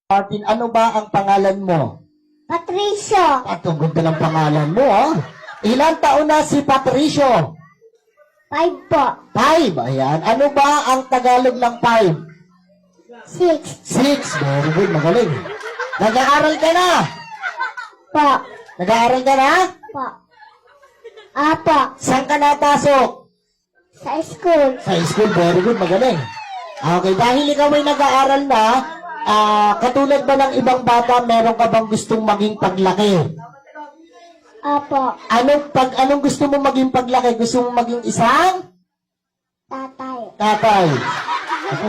Martin, ano ba ang pangalan mo? Patricio. At ang ganda ng pangalan mo, ha? Ilan taon na si Patricio? 5 po. 5, ayan. Ano ba ang Tagalog ng 5? 6 6, very good, magaling. Nag-aaral ka na? po. Nag-aaral ka na? Po. Apo. Saan ka napasok? Sa school. Sa school, very good, magaling. Okay, dahil ikaw ay nag-aaral na, katulad ba ng ibang bata, meron ka bang gustong maging paglaki? Apo. Anong gusto mo maging paglaki? Gusto mo maging isang Tatay. tatay? Ako,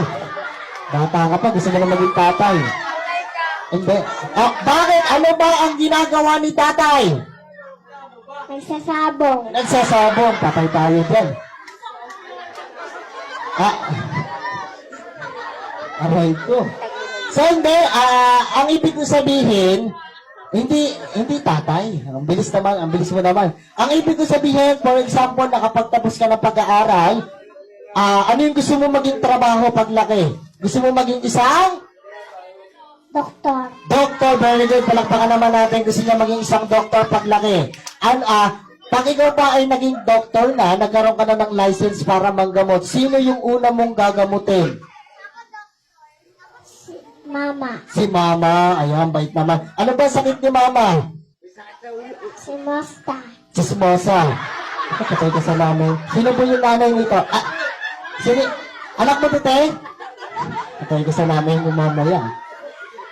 bata ka pa, gusto mo na maging tatay. Hindi. Bakit? Ano ba ang ginagawa ni tatay? Nagsasabong. Nagsasabong. Patay tayo dyan. Aray ko. So hindi, ang ibig ko sabihin, hindi tatay. Ang bilis naman, ang bilis mo naman. Ang ibig ko sabihin, for example, nakapagtapos ka ng pag-aaral, ano yung gusto mo maging trabaho paglaki? Gusto mo maging isang? Doktor. Doctor, very good. Palakpakan naman natin. Gusto niya maging isang doctor paglaki. Pag ikaw pa ay naging doctor na, nagkaroon ka na ng license para manggamot, sino yung una mong gagamutin? Mama. Si mama. Ayan, bait naman. Ano ba sakit ni mama? Si Mosta. Chismosa. Patay ka sa nanay. Sino po yung nanay nito? Sino? Anak mo, tete? Patay ka sa nanay mo mamaya.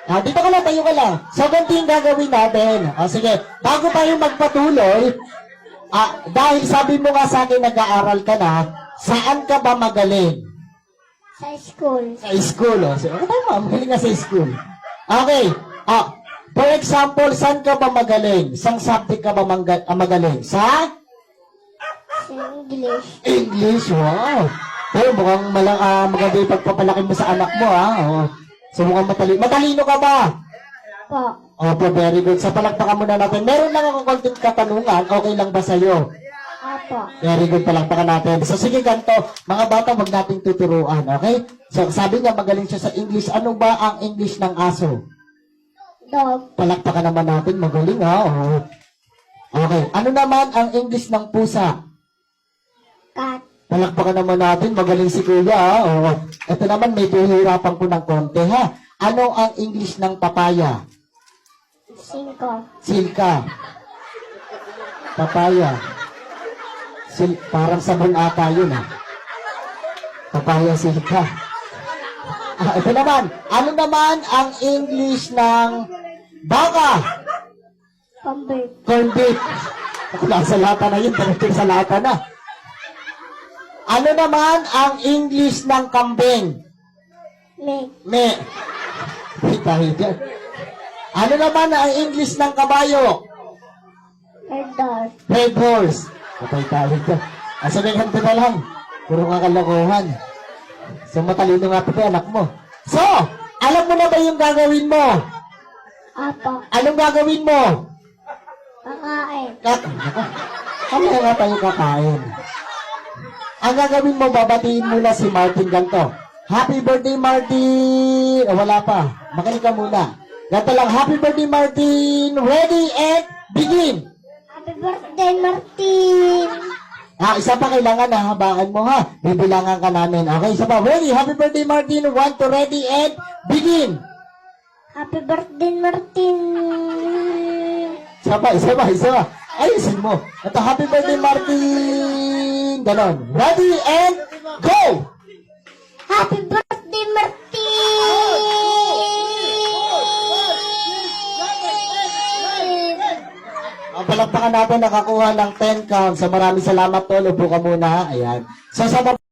Dito ka lang, tayo ka lang. So, ganito yung gagawin natin. Sige, bago tayo magpatuloy, dahil sabi mo nga sa akin, nag-aaral ka na, saan ka ba magaling? Sa school. Sa school, So, tama, magaling nga sa school. Okay. For example, saan ka ba magaling? Saan subject ka ba magaling? Sa? Sa English. English, wow. Pero mukhang maganda yung pagpapalaki mo sa anak mo, So, mukhang matalino. Matalino ka ba? Po. Opo, very good. Sa palakpakan muna natin. Meron lang ako konting katanungan. Okay lang ba sa'yo? Apo. Very good, palakpakan natin. So, sige, ganito. Mga bata, wag nating tuturuan, okay? So, sabi niya, magaling siya sa English. Ano ba ang English ng aso? Dog. Palakpakan naman natin. Magaling, ha? Okay. Ano naman ang English ng pusa? Cat. Palakpakan naman natin. Magaling si Kuya, ha? Ito naman, may hihirapan ko ng konti, ha? Ano ang English ng papaya? 5. Silka. Papaya. Parang sabon ata yun, ha? Papaya, silka. Ito naman. Ano naman ang English ng baka? Pambit. Corn beef. Nasa lata na yun. Talagang sa lata na. Ano naman ang English ng kambing? Me. Tayo dyan. Ano naman ang English ng kabayo? Herdor. Red horse. Patay tayo dyan. Sabihin ko na lang. Puro kakalokohan. So, matalino nga pati anak mo. So, alam mo na ba yung gagawin mo? Apo. Anong gagawin mo? Kakain. Kamaya nga tayo kakain. Ang gagawin mo, babatiin muna si Martin ganito. Happy birthday, Martin! Wala pa. Makinig ka muna. Ganito lang, happy birthday, Martin! Ready and begin! Happy birthday, Martin! Isa pa kailangan na habaan mo, ha? Bibilangan ka namin. Okay, isa pa. Ready? Happy birthday, Martin! 1, 2, ready and begin! Happy birthday, Martin! Isa pa. Ayusin mo. Ito, happy birthday, Martin! Ganon. Ready and go! Happy birthday, Martin! Ang palakpakan natin nakakuha ng 10 counts. So maraming salamat, Tol. Upo ka muna. Ayan. So sa